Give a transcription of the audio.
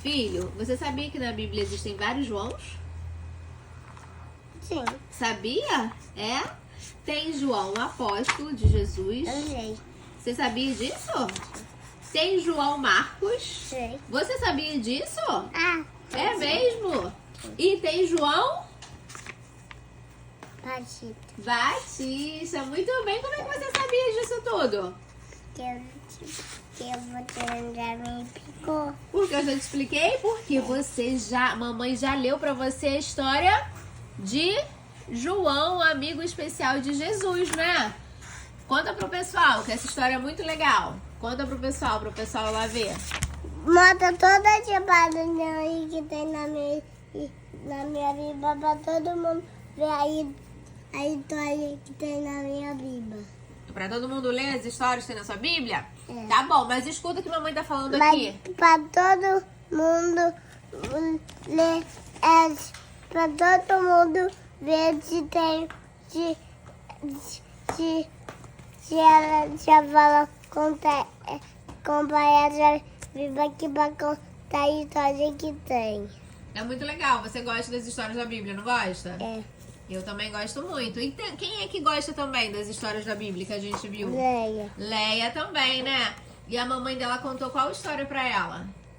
Filho, você sabia que na Bíblia existem vários Joãos? Sim, Sabia? É? Tem João, apóstolo de Jesus. eu sei. Você sabia disso? Tem João Marcos. Sei. Você sabia disso? Ah, É mesmo? E tem João Patito. Batista. Muito bem. Como é que você sabia disso tudo? Que eu vou ter me picou. Porque eu já te expliquei. Porque mamãe já leu pra você a história de João, amigo especial de Jesus, né? Conta pro pessoal, que essa história é muito legal. Conta pro pessoal lá ver. Mata toda a chapada aí que tem na minha Bíblia pra todo mundo ver aí a história que tem na minha Bíblia. Pra todo mundo ler as histórias que tem na sua Bíblia? É. Tá bom, mas escuta o que mamãe tá falando Mas aqui. pra todo mundo ler, pra todo mundo ver se tem, se ela já fala acompanhar a Bíblia aqui pra contar a história que tem. É muito legal. Você gosta das histórias da Bíblia, não gosta? É, Eu também gosto muito. E quem é que gosta também das histórias da Bíblia que a gente viu? Leia. Leia também, né? E a mamãe dela contou qual história pra ela?